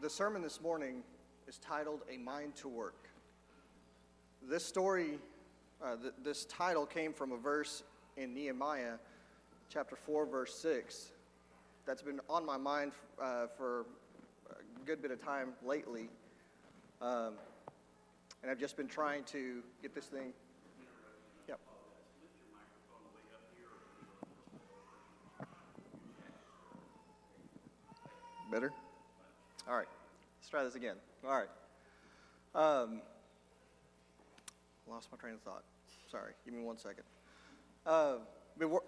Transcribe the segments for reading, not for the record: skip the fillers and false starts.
The sermon this morning is titled A Mind to Work. This story, this title came from a verse in Nehemiah chapter 4, verse 6 that's been on my mind for a good bit of time lately. And I've just been trying to get this thing. Yep. Better? All right. Let's try this again. All right. Lost my train of thought. Sorry. Give me 1 second.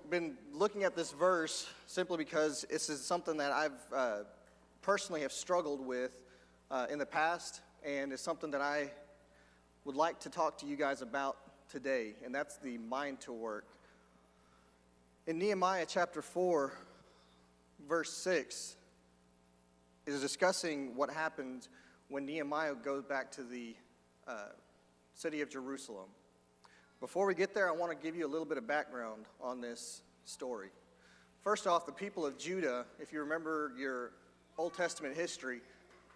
Been looking at this verse simply because this is something that I've personally have struggled with in the past, and it's something that I would like to talk to you guys about today, and that's the mind to work. In Nehemiah chapter 4, verse 6, is discussing what happened when Nehemiah goes back to the city of Jerusalem. Before we get there, I want to give you a little bit of background on this story. First off, the people of Judah, if you remember your Old Testament history,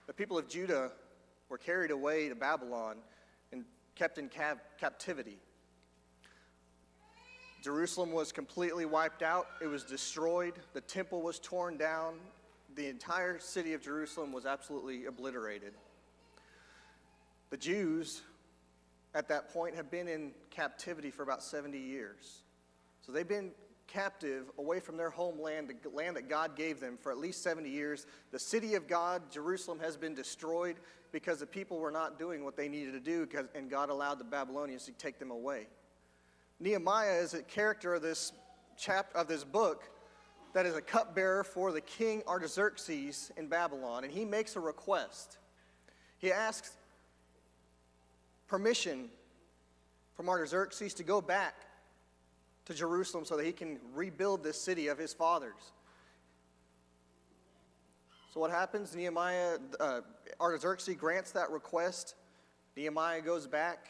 the people of Judah were carried away to Babylon and kept in captivity. Jerusalem was completely wiped out. It was destroyed. The temple was torn down. The entire city of Jerusalem was absolutely obliterated. The Jews at that point have been in captivity for about 70 years. So they've been captive away from their homeland, the land that God gave them, for at least 70 years. The city of God, Jerusalem, has been destroyed because the people were not doing what they needed to do, and God allowed the Babylonians to take them away. Nehemiah is a character of this book that is a cupbearer for the king Artaxerxes in Babylon, and he makes a request. He asks permission from Artaxerxes to go back to Jerusalem so that he can rebuild this city of his fathers. So what happens? Artaxerxes grants that request. Nehemiah goes back,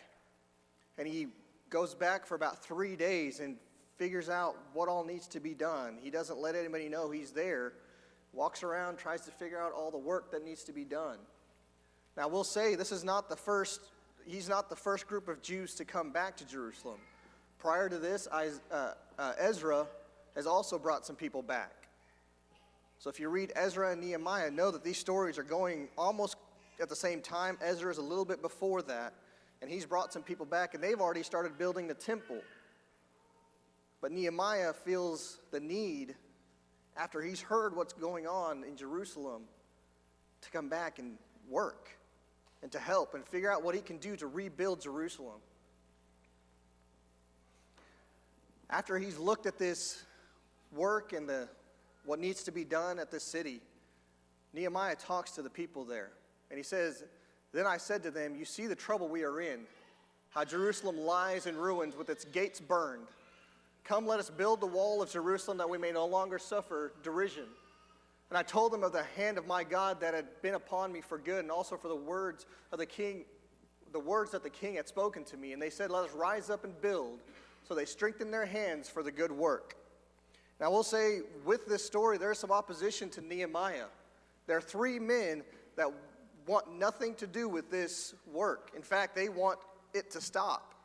and he goes back for about 3 days and figures out what all needs to be done. He doesn't let anybody know he's there. Walks around, tries to figure out all the work that needs to be done. Now, we'll say this is not the first. He's not the first group of Jews to come back to Jerusalem. Prior to this, Ezra has also brought some people back. So if you read Ezra and Nehemiah, know that these stories are going almost at the same time. Ezra is a little bit before that, and he's brought some people back, and they've already started building the temple. But Nehemiah feels the need, after he's heard what's going on in Jerusalem, to come back and work and to help and figure out what he can do to rebuild Jerusalem. After he's looked at this work and what needs to be done at this city, Nehemiah talks to the people there. And he says, "Then I said to them, you see the trouble we are in, how Jerusalem lies in ruins with its gates burned. Come, let us build the wall of Jerusalem that we may no longer suffer derision. And I told them of the hand of my God that had been upon me for good, and also for the words of the king, the words that the king had spoken to me. And they said, let us rise up and build. So they strengthened their hands for the good work." Now we'll say with this story, there's some opposition to Nehemiah. There are 3 men that want nothing to do with this work. In fact, they want it to stop.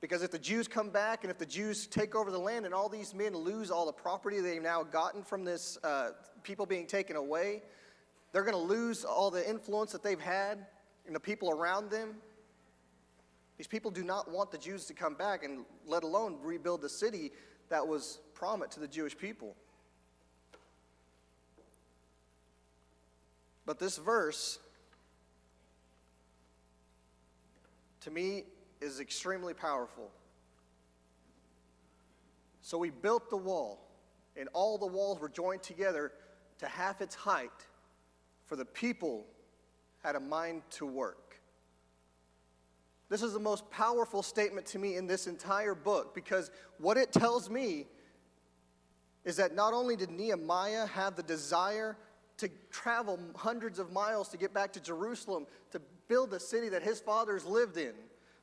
Because if the Jews come back and if the Jews take over the land and all these men lose all the property they've now gotten from this people being taken away, they're going to lose all the influence that they've had and the people around them. These people do not want the Jews to come back, and let alone rebuild the city that was promised to the Jewish people. But this verse, to me, is extremely powerful. So we built the wall, and all the walls were joined together to half its height, for the people had a mind to work. This is the most powerful statement to me in this entire book, because what it tells me is that not only did Nehemiah have the desire to travel hundreds of miles to get back to Jerusalem to build the city that his fathers lived in,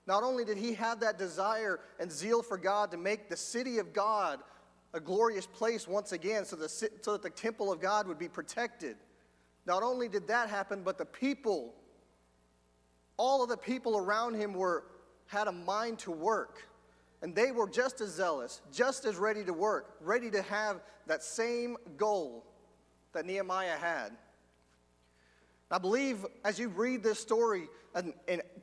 not only did he have that desire and zeal for God to make the city of God a glorious place once again so that the temple of God would be protected, Not only did that happen, but the people, all of the people around him had a mind to work. And they were just as zealous, just as ready to work, ready to have that same goal that Nehemiah had. I believe as you read this story and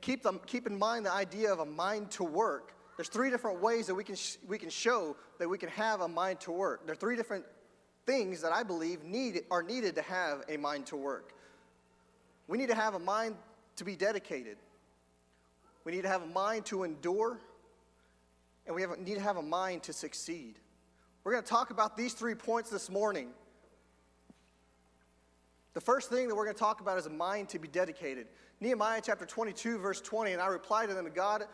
keep in mind the idea of a mind to work, there's three different ways that we can show that we can have a mind to work. There are three different things that I believe are needed to have a mind to work. We need to have a mind to be dedicated. We need to have a mind to endure. And we need to have a mind to succeed. We're going to talk about these 3 points this morning. The first thing that we're going to talk about is a mind to be dedicated. Nehemiah chapter 22, verse 20, and I reply to them, God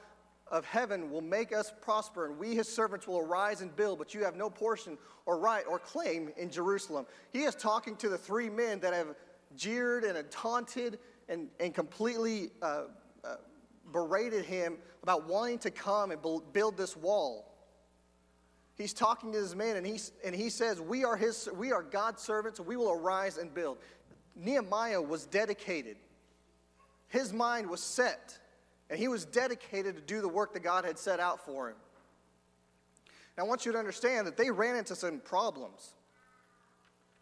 of heaven will make us prosper, and we his servants will arise and build, but you have no portion or right or claim in Jerusalem. He is talking to the 3 men that have jeered and taunted and completely berated him about wanting to come and build this wall. He's talking to his men, and he says, we are God's servants, and we will arise and build. Nehemiah was dedicated. His mind was set, and he was dedicated to do the work that God had set out for him. And I want you to understand that they ran into some problems.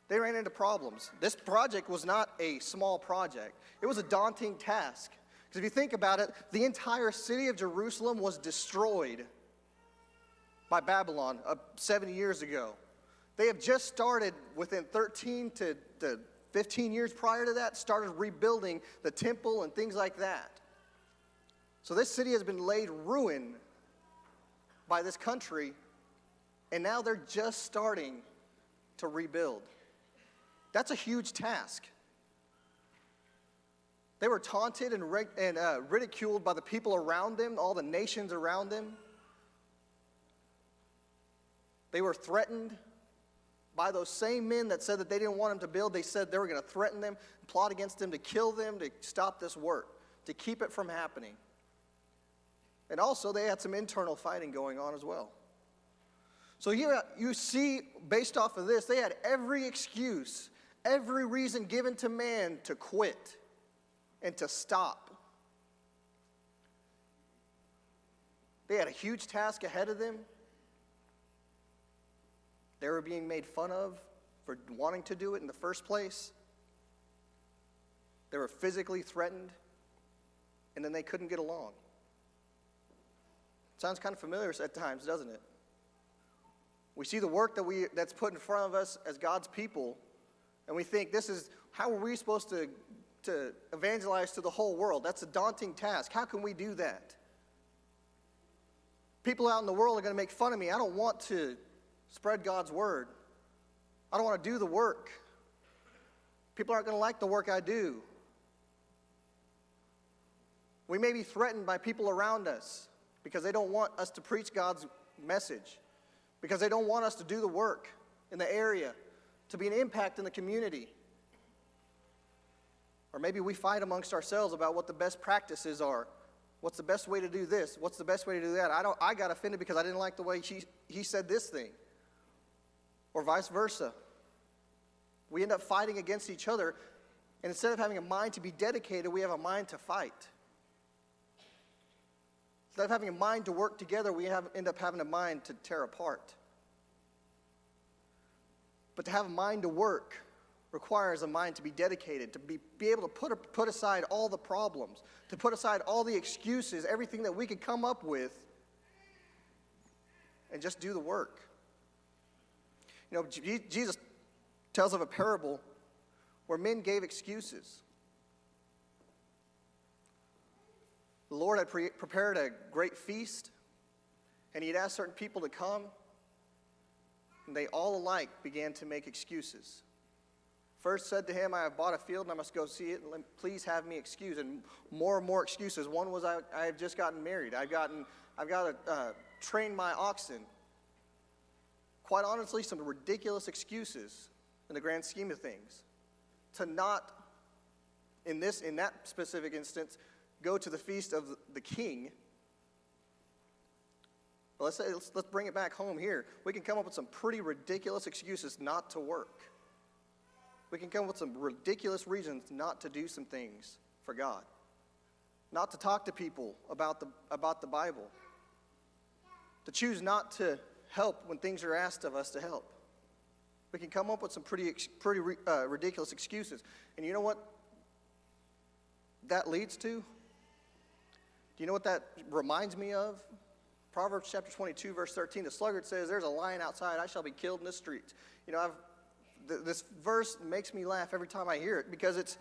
They ran into problems. This project was not a small project. It was a daunting task. Because if you think about it, the entire city of Jerusalem was destroyed by Babylon 70 years ago. They have just started, within 13 to 15 years prior to that, started rebuilding the temple and things like that. So this city has been laid ruin by this country, and now they're just starting to rebuild. That's a huge task. They were taunted and ridiculed by the people around them, all the nations around them. They were threatened by those same men that said that they didn't want them to build. They said they were going to threaten them, plot against them, to kill them, to stop this work, to keep it from happening. And also, they had some internal fighting going on as well. So here you see, based off of this, they had every excuse, every reason given to man to quit and to stop. They had a huge task ahead of them. They were being made fun of for wanting to do it in the first place. They were physically threatened, and then they couldn't get along. Sounds kind of familiar at times, doesn't it? We see the work that's put in front of us as God's people, and we think, how are we supposed to evangelize to the whole world? That's a daunting task. How can we do that? People out in the world are going to make fun of me. I don't want to spread God's word. I don't want to do the work. People aren't going to like the work I do. We may be threatened by people around us because they don't want us to preach God's message, because they don't want us to do the work in the area, to be an impact in the community. Or maybe we fight amongst ourselves about what the best practices are. What's the best way to do this? What's the best way to do that? I got offended because I didn't like the way he said this thing. Or vice versa. We end up fighting against each other, and instead of having a mind to be dedicated, we have a mind to fight. Instead of having a mind to work together, we end up having a mind to tear apart. But to have a mind to work requires a mind to be dedicated, to be able to put aside all the problems, to put aside all the excuses, everything that we could come up with, and just do the work. You know, Jesus tells of a parable where men gave excuses. The Lord had prepared a great feast, and he had asked certain people to come, and they all alike began to make excuses. First said to him, I have bought a field and I must go see it, and please have me excused. And more excuses. One was, I have just gotten married. I've got to train my oxen. Quite honestly, some ridiculous excuses in the grand scheme of things. To not, in that specific instance, go to the feast of the king. But let's bring it back home here. We can come up with some pretty ridiculous excuses not to work. We can come up with some ridiculous reasons not to do some things for God, not to talk to people about the Bible, to choose not to help when things are asked of us to help. We can come up with some pretty ridiculous excuses. And you know what that leads to? Do you know what that reminds me of? Proverbs chapter 22, verse 13, the sluggard says, there's a lion outside, I shall be killed in the streets. You know, this verse makes me laugh every time I hear it, because it's,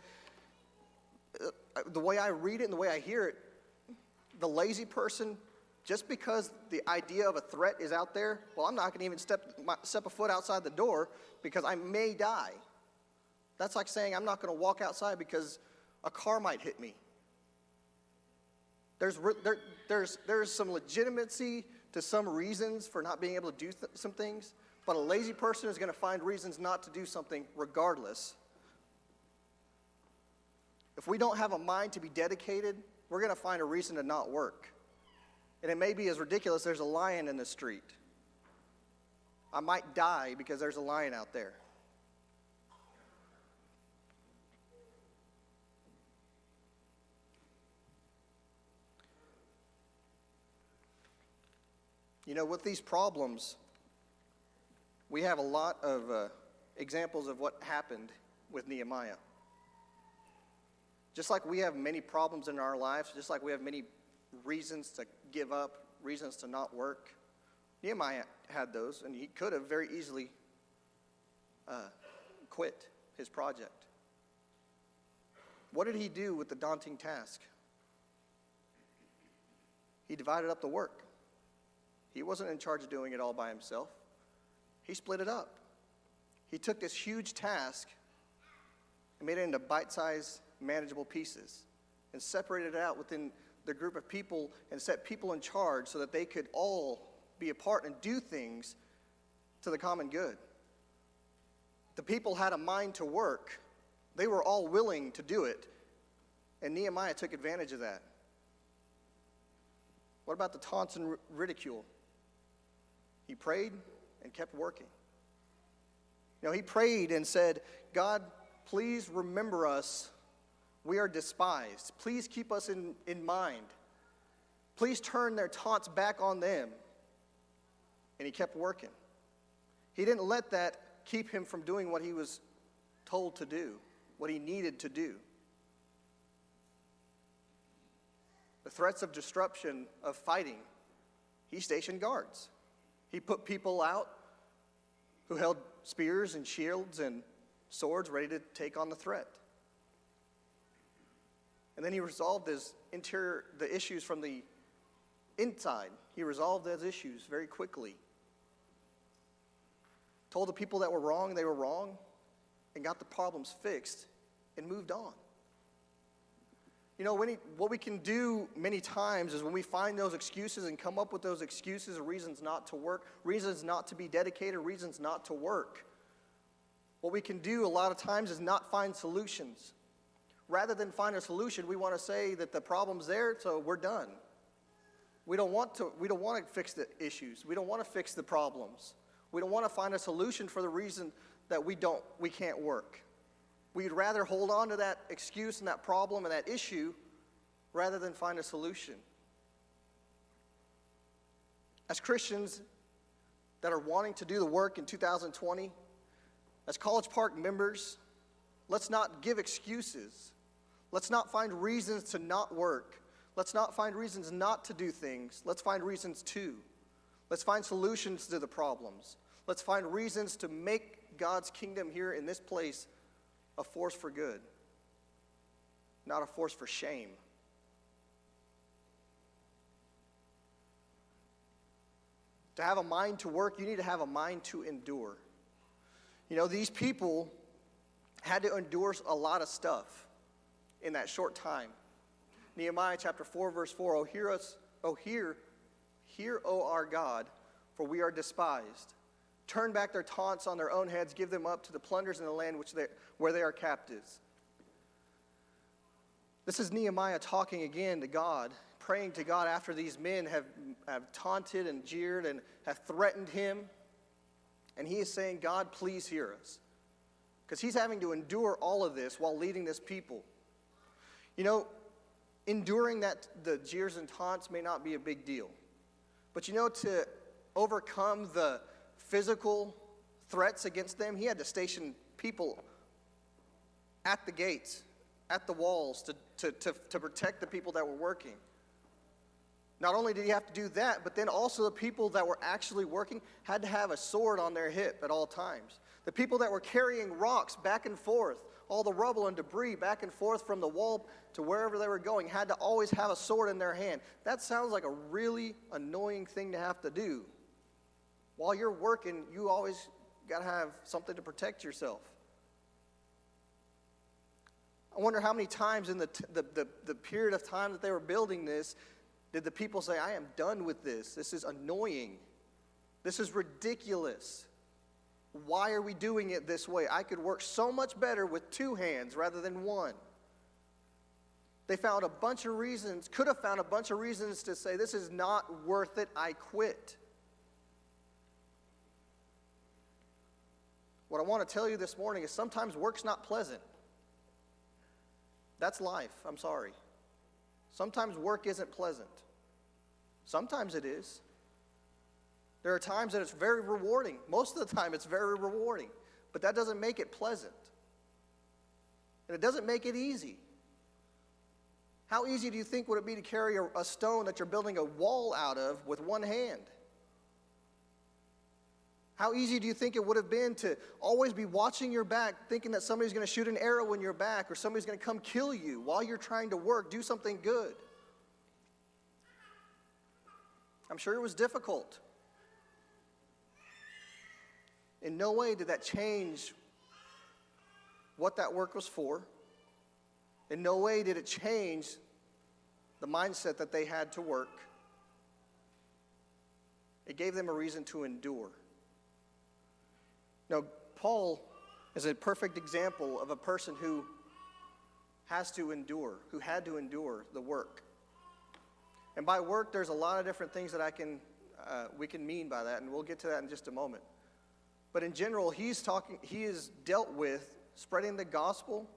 the way I read it and the way I hear it, the lazy person, just because the idea of a threat is out there, well, I'm not going to even step a foot outside the door because I may die. That's like saying I'm not going to walk outside because a car might hit me. There's some legitimacy to some reasons for not being able to do some things, but a lazy person is going to find reasons not to do something regardless. If we don't have a mind to be dedicated, we're going to find a reason to not work. And it may be as ridiculous, there's a lion in the street. I might die because there's a lion out there. You know, with these problems, we have a lot of examples of what happened with Nehemiah. Just like we have many problems in our lives, just like we have many reasons to give up, reasons to not work, Nehemiah had those, and he could have very easily quit his project. What did he do with the daunting task? He divided up the work. He wasn't in charge of doing it all by himself. He split it up. He took this huge task and made it into bite-sized, manageable pieces and separated it out within the group of people and set people in charge so that they could all be a part and do things to the common good. The people had a mind to work. They were all willing to do it, and Nehemiah took advantage of that. What about the taunts and ridicule? He prayed and kept working. You know, he prayed and said, God, please remember us. We are despised. Please keep us in mind. Please turn their taunts back on them. And he kept working. He didn't let that keep him from doing what he was told to do, what he needed to do. The threats of disruption, of fighting, he stationed guards. He put people out who held spears and shields and swords ready to take on the threat. And then he resolved the issues from the inside. He resolved those issues very quickly. Told the people that were wrong they were wrong, and got the problems fixed and moved on. You know, what we can do many times is when we find those excuses and come up with those excuses or reasons not to work, reasons not to be dedicated, reasons not to work, what we can do a lot of times is not find solutions. Rather than find a solution, we want to say that the problem's there, so we're done. We don't want to fix the issues. We don't want to fix the problems. We don't want to find a solution for the reason that we can't work. We'd rather hold on to that excuse and that problem and that issue rather than find a solution. As Christians that are wanting to do the work in 2020, as College Park members, let's not give excuses. Let's not find reasons to not work. Let's not find reasons not to do things. Let's find reasons to. Let's find solutions to the problems. Let's find reasons to make God's kingdom here in this place a force for good, not a force for shame. To have a mind to work, you need to have a mind to endure. You know, these people had to endure a lot of stuff in that short time. Nehemiah chapter 4, verse 4, hear, O our God, for we are despised. Turn back their taunts on their own heads, give them up to the plunders in the land where they are captives. This is Nehemiah talking again to God, praying to God after these men have taunted and jeered and have threatened him. And he is saying, God, please hear us. because he's having to endure all of this while leading this people. You know, enduring that, the jeers and taunts may not be a big deal. But you know, to overcome the physical threats against them, he had to station people at the gates, at the walls, to protect the people that were working. Not only did he have to do that, but then also the people that were actually working had to have a sword on their hip at all times. The people that were carrying rocks back and forth, all the rubble and debris back and forth from the wall to wherever they were going, had to always have a sword in their hand. That sounds like a really annoying thing to have to do. While you're working, you always got to have something to protect yourself. I wonder how many times in the period of time that they were building this, did the people say, I am done with this. This is annoying. This is ridiculous. Why are we doing it this way? I could work so much better with two hands rather than one. They found a bunch of reasons, could have found a bunch of reasons to say, this is not worth it, I quit. What I want to tell you this morning is sometimes work's not pleasant. That's life, I'm sorry. Sometimes work isn't pleasant. Sometimes it is. There are times that it's very rewarding. Most of the time it's very rewarding. But that doesn't make it pleasant. And it doesn't make it easy. How easy do you think would it be to carry a stone that you're building a wall out of with one hand? How easy do you think it would have been to always be watching your back, thinking that somebody's going to shoot an arrow in your back or somebody's going to come kill you while you're trying to work, do something good? I'm sure it was difficult. In no way did that change what that work was for. In no way did it change the mindset that they had to work. It gave them a reason to endure. Now, Paul is a perfect example of a person who has to endure, who had to endure the work. And by work, there's a lot of different things that we can mean by that, and we'll get to that in just a moment. But in general, he is dealt with spreading the gospel.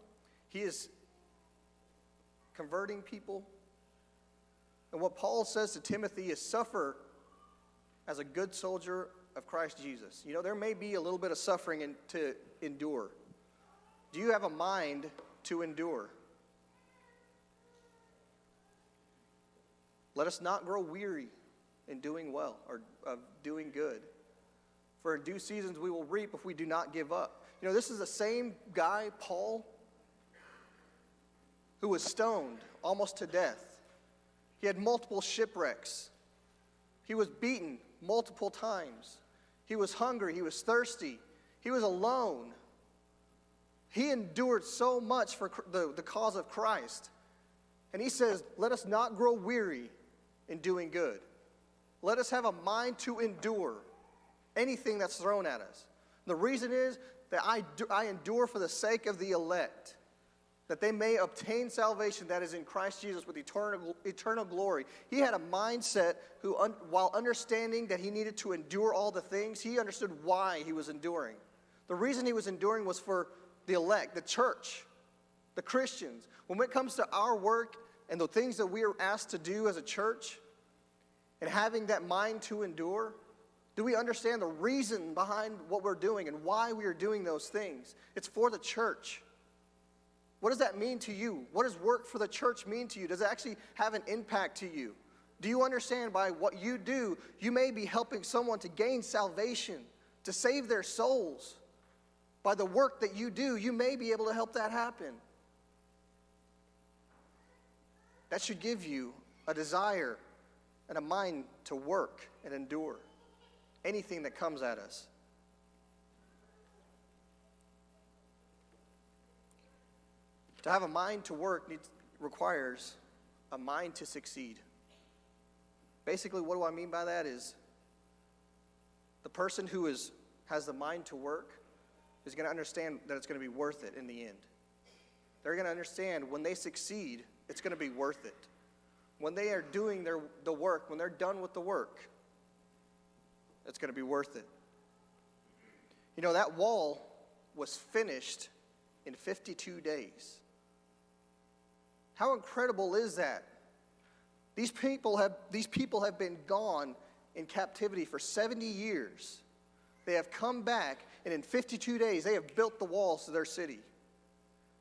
He is converting people. And what Paul says to Timothy is suffer as a good soldier of Christ Jesus. You know, there may be a little bit of suffering to endure. Do you have a mind to endure? Let us not grow weary in doing well or of doing good. For in due seasons we will reap if we do not give up. You know, this is the same guy, Paul, who was stoned almost to death. He had multiple shipwrecks. He was beaten multiple times. He was hungry. He was thirsty. He was alone. He endured so much for the cause of Christ. And he says, let us not grow weary in doing good. Let us have a mind to endure anything that's thrown at us. The reason is that I endure for the sake of the elect, that they may obtain salvation that is in Christ Jesus with eternal glory. He had a mindset who, while understanding that he needed to endure all the things, he understood why he was enduring. The reason he was enduring was for the elect, the church, the Christians. When it comes to our work and the things that we are asked to do as a church, and having that mind to endure, do we understand the reason behind what we're doing and why we are doing those things? It's for the church. What does that mean to you? What does work for the church mean to you? Does it actually have an impact to you? Do you understand by what you do, you may be helping someone to gain salvation, to save their souls? By the work that you do, you may be able to help that happen. That should give you a desire and a mind to work and endure anything that comes at us. To have a mind to work requires a mind to succeed. Basically, what do I mean by that is the person who has the mind to work is going to understand that it's going to be worth it in the end. They're going to understand when they succeed, it's going to be worth it. When they are doing the work, when they're done with the work, it's going to be worth it. You know, that wall was finished in 52 days. How incredible is that? These people have been gone in captivity for 70 years. They have come back, and in 52 days, they have built the walls to their city.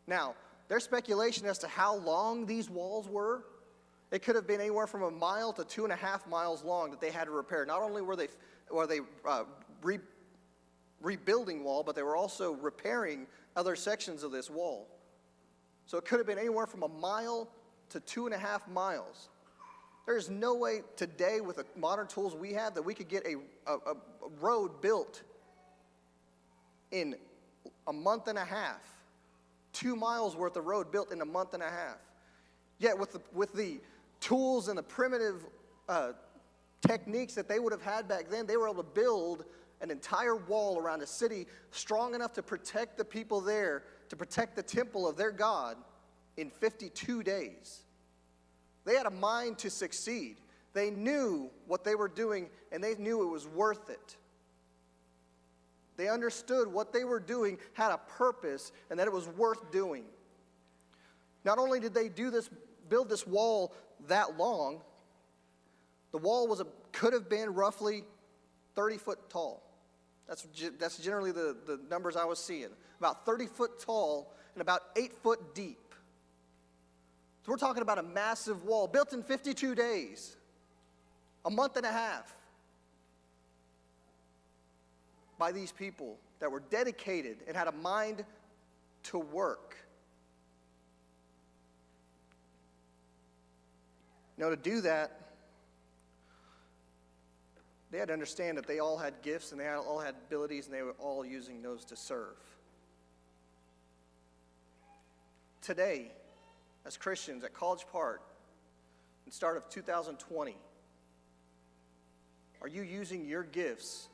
Now, there's speculation as to how long these walls were. It could have been anywhere from a mile to 2.5 miles long that they had to repair. Not only were they rebuilding wall, but they were also repairing other sections of this wall. So it could have been anywhere from a mile to 2.5 miles. There's no way today with the modern tools we have that we could get a road built in a month and a half. 2 miles worth of road built in a month and a half. Yet with the tools and the primitive techniques that they would have had back then, they were able to build an entire wall around a city strong enough to protect the people there, to protect the temple of their God in 52 days. They had a mind to succeed. They knew what they were doing, and they knew it was worth it. They understood what they were doing had a purpose and that it was worth doing. Not only did they build this wall that long, the wall could have been roughly 30 foot tall. That's generally the numbers I was seeing. About 30 foot tall and about 8 foot deep. So we're talking about a massive wall built in 52 days, a month and a half, by these people that were dedicated and had a mind to work. To do that, they had to understand that they all had gifts and they all had abilities and they were all using those to serve. Today, as Christians at College Park, in the start of 2020, are you using your gifts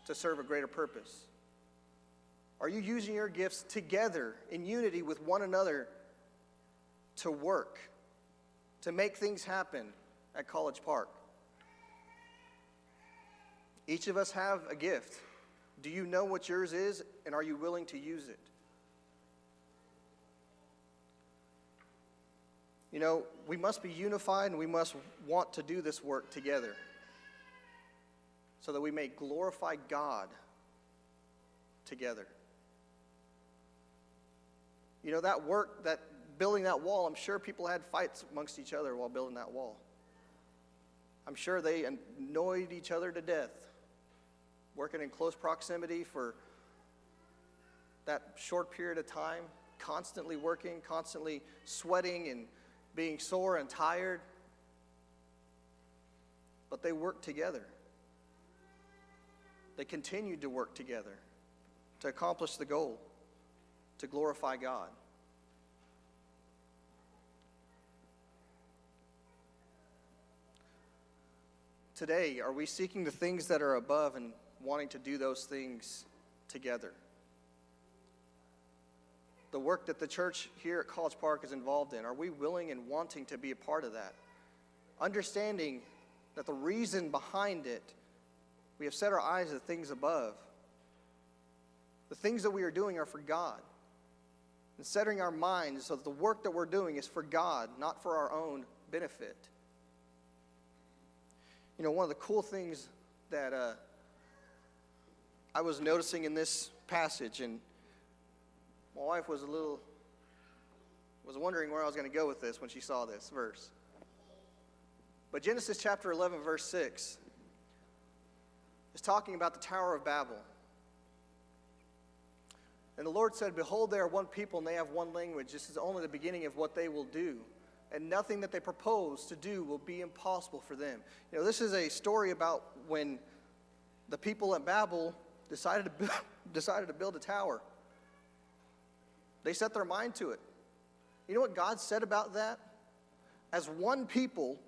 to serve a greater purpose? Are you using your gifts together in unity with one another to work, to make things happen at College Park? Each of us have a gift. Do you know what yours is, and are you willing to use it? We must be unified and we must want to do this work together so that we may glorify God together. That work, that building that wall, I'm sure people had fights amongst each other while building that wall. I'm sure they annoyed each other to death, working in close proximity for that short period of time, constantly working, constantly sweating and being sore and tired. But they worked together. They continued to work together to accomplish the goal, to glorify God. Today, are we seeking the things that are above and wanting to do those things together? The work that the church here at College Park is involved in, are we willing and wanting to be a part of that? Understanding that the reason behind it, we have set our eyes to the things above. The things that we are doing are for God. And setting our minds so that the work that we're doing is for God, not for our own benefit. One of the cool things that I was noticing in this passage, and my wife was wondering where I was going to go with this when she saw this verse. But Genesis chapter 11, verse 6 is talking about the Tower of Babel. And the Lord said, "Behold, they are one people and they have one language. This is only the beginning of what they will do. And nothing that they propose to do will be impossible for them." This is a story about when the people at Babel decided to build a tower. They set their mind to it. You know what God said about that? As one people,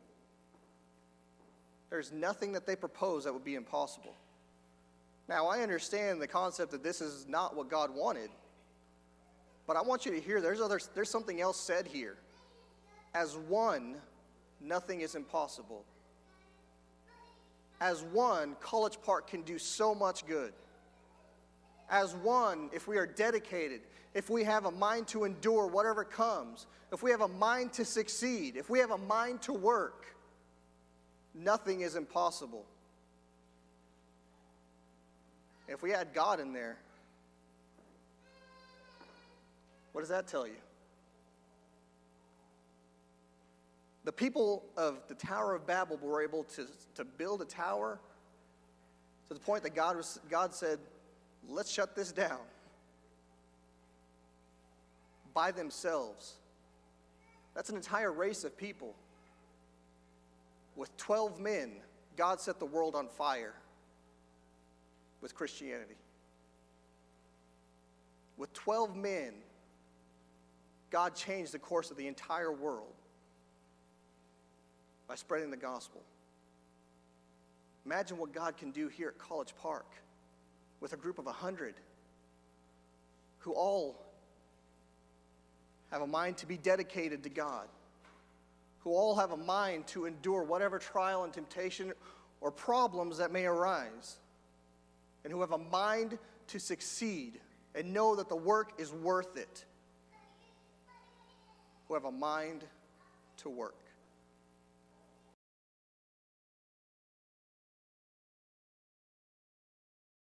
there's nothing that they propose that would be impossible. Now, I understand the concept that this is not what God wanted, but I want you to hear there's something else said here. As one, nothing is impossible. As one, College Park can do so much good. as one, if we are dedicated, if we have a mind to endure whatever comes, if we have a mind to succeed, if we have a mind to work, nothing is impossible. If we add God in there, what does that tell you? The people of the Tower of Babel were able to build a tower to the point that God said, let's shut this down. By themselves. That's an entire race of people. With 12 men, God set the world on fire with Christianity. With 12 men, God changed the course of the entire world by spreading the gospel. Imagine what God can do here at College Park with a group of 100 who all have a mind to be dedicated to God, who all have a mind to endure whatever trial and temptation or problems that may arise, and who have a mind to succeed and know that the work is worth it, who have a mind to work.